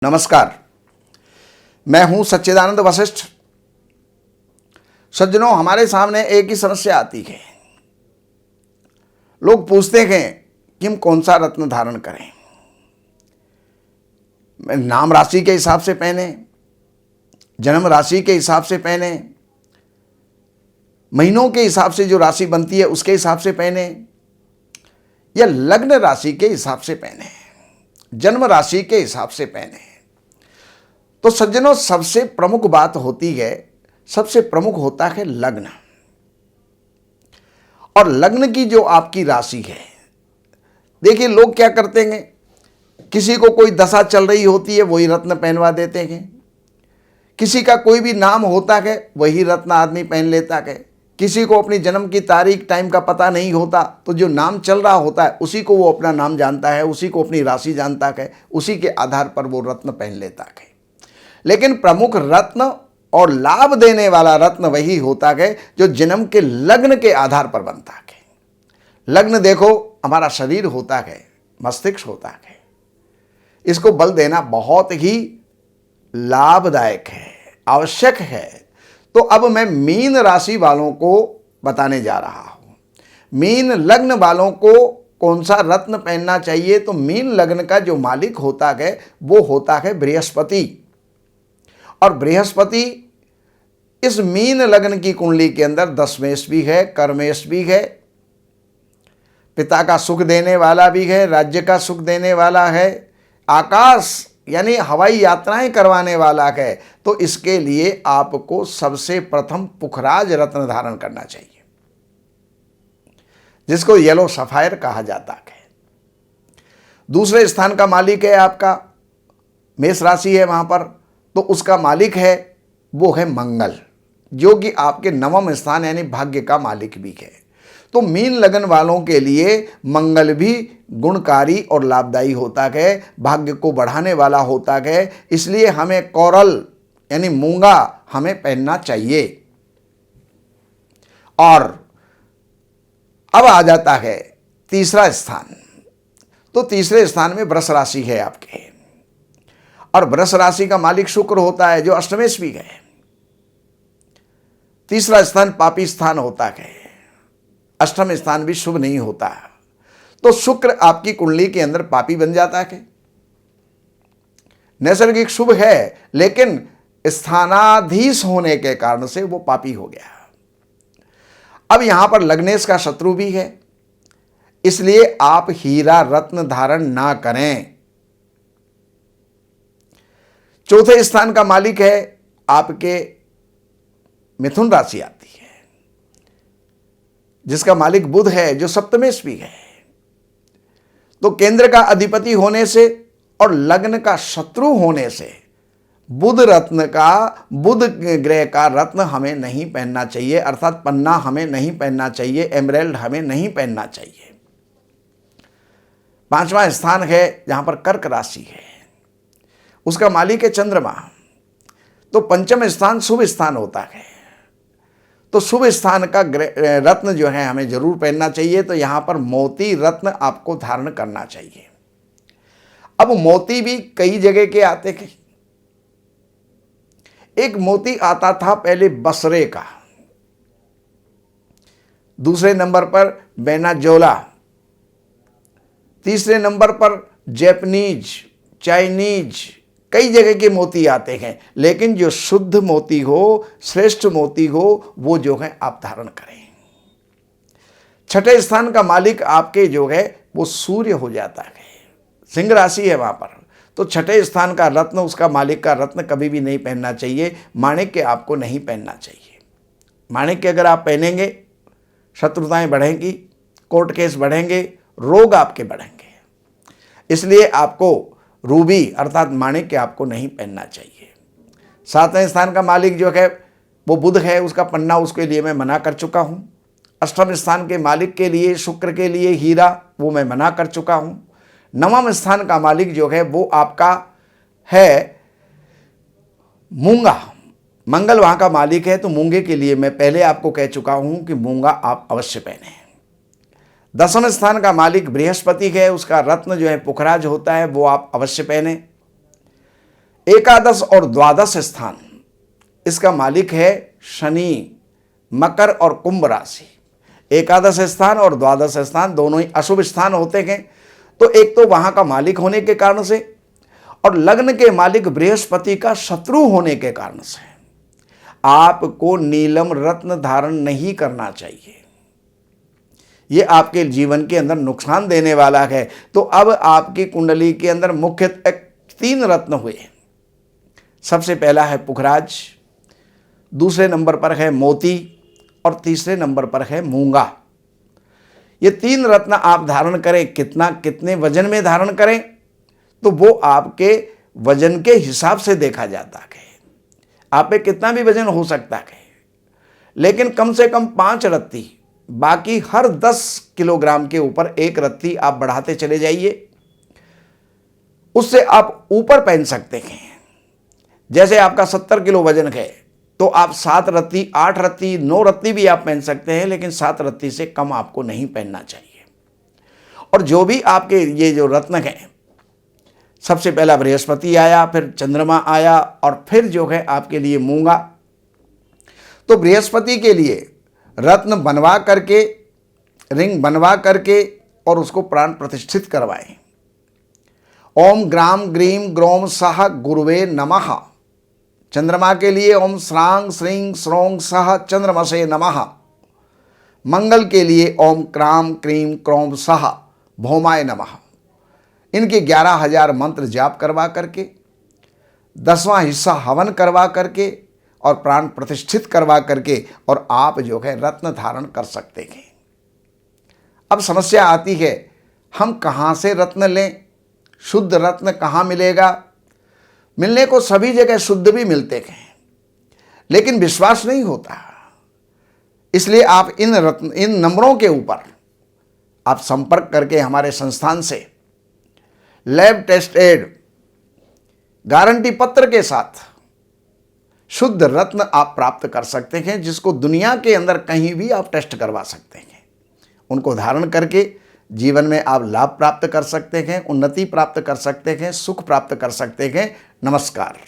नमस्कार, मैं हूं सच्चिदानंद वशिष्ठ। सज्जनों, हमारे सामने एक ही समस्या आती है। लोग पूछते हैं कि हम कौन सा रत्न धारण करें। नाम राशि के हिसाब से पहने, जन्म राशि के हिसाब से पहने, महीनों के हिसाब से जो राशि बनती है उसके हिसाब से पहने, या लग्न राशि के हिसाब से पहने, जन्म राशि के हिसाब से पहने। तो सज्जनों, सबसे प्रमुख बात होती है, सबसे प्रमुख होता है लग्न। और लग्न की जो आपकी राशि है, देखिए लोग क्या करते हैं, किसी को कोई दशा चल रही होती है वही रत्न पहनवा देते हैं, किसी का कोई भी नाम होता है वही रत्न आदमी पहन लेता है, किसी को अपनी जन्म की तारीख टाइम का पता नहीं होता तो जो नाम चल रहा होता है उसी को वो अपना नाम जानता है, उसी को अपनी राशि जानता है, उसी के आधार पर वो रत्न पहन लेता है। लेकिन प्रमुख रत्न और लाभ देने वाला रत्न वही होता है जो जन्म के लग्न के आधार पर बनता है। लग्न देखो, हमारा शरीर होता है, मस्तिष्क होता है, इसको बल देना बहुत ही लाभदायक है, आवश्यक है। तो अब मैं मीन राशि वालों को बताने जा रहा हूं। मीन लग्न वालों को कौन सा रत्न पहनना चाहिए। तो मीन लग्न का जो मालिक होता है वो होता है बृहस्पति। और बृहस्पति इस मीन लग्न की कुंडली के अंदर दशमेश भी है, कर्मेश भी है, पिता का सुख देने वाला भी है, राज्य का सुख देने वाला है, आकाश यानी हवाई यात्राएं करवाने वाला है। तो इसके लिए आपको सबसे प्रथम पुखराज रत्न धारण करना चाहिए, जिसको येलो सफायर कहा जाता है। दूसरे स्थान का मालिक है आपका, मेष राशि है वहां पर, तो उसका मालिक है वो है मंगल, जो कि आपके नवम स्थान यानी भाग्य का मालिक भी है। तो मीन लगन वालों के लिए मंगल भी गुणकारी और लाभदायी होता है, भाग्य को बढ़ाने वाला होता है। इसलिए हमें कोरल यानी मूंगा हमें पहनना चाहिए। और अब आ जाता है तीसरा स्थान। तो तीसरे स्थान में वृष राशि है आपके, और वृष राशि का मालिक शुक्र होता है जो अष्टमेश भी है। तीसरा स्थान पापी स्थान होता है, अष्टम स्थान भी शुभ नहीं होता। तो शुक्र आपकी कुंडली के अंदर पापी बन जाता है। नैसर्गिक शुभ है लेकिन स्थानाधीश होने के कारण से वो पापी हो गया। अब यहां पर लग्नेश का शत्रु भी है, इसलिए आप हीरा रत्न धारण ना करें। चौथे स्थान का मालिक है आपके मिथुन राशि आती है, जिसका मालिक बुध है जो सप्तमेश भी है। तो केंद्र का अधिपति होने से और लग्न का शत्रु होने से बुध ग्रह का रत्न हमें नहीं पहनना चाहिए, अर्थात पन्ना हमें नहीं पहनना चाहिए, एमराल्ड हमें नहीं पहनना चाहिए। पांचवा स्थान है जहां पर कर्क राशि है, उसका मालिक है चंद्रमा। तो पंचम स्थान शुभ स्थान होता है, तो शुभ स्थान का रत्न जो है हमें जरूर पहनना चाहिए। तो यहां पर मोती रत्न आपको धारण करना चाहिए। अब मोती भी कई जगह के आते थे। एक मोती आता था पहले बसरे का, दूसरे नंबर पर बेनाजोला, तीसरे नंबर पर जैपनीज, चाइनीज, कई जगह के मोती आते हैं। लेकिन जो शुद्ध मोती हो, श्रेष्ठ मोती हो, वो जो है आप धारण करें। छठे स्थान का मालिक आपके जो है वो सूर्य हो जाता है, सिंह राशि है वहां पर। तो छठे स्थान का रत्न, उसका मालिक का रत्न कभी भी नहीं पहनना चाहिए। माणिक्य आपको नहीं पहनना चाहिए। माणिक्य अगर आप पहनेंगे शत्रुताएं बढ़ेंगी, कोर्ट केस बढ़ेंगे, रोग आपके बढ़ेंगे। इसलिए आपको रूबी अर्थात माणिक्य आपको नहीं पहनना चाहिए। सातवें स्थान का मालिक जो है वो बुध है, उसका पन्ना उसके लिए मैं मना कर चुका हूं। अष्टम स्थान के मालिक के लिए, शुक्र के लिए हीरा, वो मैं मना कर चुका हूं। नवम स्थान का मालिक जो है वो आपका है मूंगा, मंगल वहां का मालिक है। तो मूंगे के लिए मैं पहले आपको कह चुका हूं कि मूंगा आप अवश्य पहने। दसम स्थान का मालिक बृहस्पति है, उसका रत्न जो है पुखराज होता है, वो आप अवश्य पहने। एकादश और द्वादश स्थान, इसका मालिक है शनि, मकर और कुंभ राशि। एकादश स्थान और द्वादश स्थान दोनों ही अशुभ स्थान होते हैं। तो एक तो वहां का मालिक होने के कारण से, और लग्न के मालिक बृहस्पति का शत्रु होने के कारण से आपको नीलम रत्न धारण नहीं करना चाहिए। ये आपके जीवन के अंदर नुकसान देने वाला है। तो अब आपकी कुंडली के अंदर मुख्यतः 3 रत्न हुए। सबसे पहला है पुखराज, दूसरे नंबर पर है मोती और तीसरे नंबर पर है मूंगा। ये 3 रत्न आप धारण करें। कितने वजन में धारण करें, तो वो आपके वजन के हिसाब से देखा जाता है। आप पे कितना भी वजन हो सकता है, लेकिन कम से कम 5 रत्ती, बाकी हर 10 किलोग्राम के ऊपर 1 रत्ती आप बढ़ाते चले जाइए। उससे आप ऊपर पहन सकते हैं। जैसे आपका 70 किलो वजन है, तो आप 7 रत्ती, 8 रत्ती, 9 रत्ती भी आप पहन सकते हैं, लेकिन 7 रत्ती से कम आपको नहीं पहनना चाहिए। और जो भी आपके ये जो रत्न हैं, सबसे पहला बृहस्पति आया, फिर चंद्रमा आया, और फिर जो है आपके लिए मूंगा। तो बृहस्पति के लिए रत्न बनवा करके, रिंग बनवा करके और उसको प्राण प्रतिष्ठित करवाएं। ओम ग्राम ग्रीम ग्रोम सह गुरुवे नमः। चंद्रमा के लिए ओम श्रांग श्रींग श्रोंग सह चंद्रमसे नमः। मंगल के लिए ओम क्राम क्रीम क्रोम सह भौमाय नमः। इनके 11,000 मंत्र जाप करवा करके, 10वां हिस्सा हवन करवा करके और प्राण प्रतिष्ठित करवा करके, और आप जो है रत्न धारण कर सकते हैं। अब समस्या आती है, हम कहाँ से रत्न लें? शुद्ध रत्न कहाँ मिलेगा? मिलने को सभी जगह शुद्ध भी मिलते हैं, लेकिन विश्वास नहीं होता। इसलिए आप इन नंबरों के ऊपर आप संपर्क करके हमारे संस्थान से लैब टेस्टेड गारंटी पत्र के साथ शुद्ध रत्न आप प्राप्त कर सकते हैं, जिसको दुनिया के अंदर कहीं भी आप टेस्ट करवा सकते हैं। उनको धारण करके जीवन में आप लाभ प्राप्त कर सकते हैं, उन्नति प्राप्त कर सकते हैं, सुख प्राप्त कर सकते हैं। नमस्कार।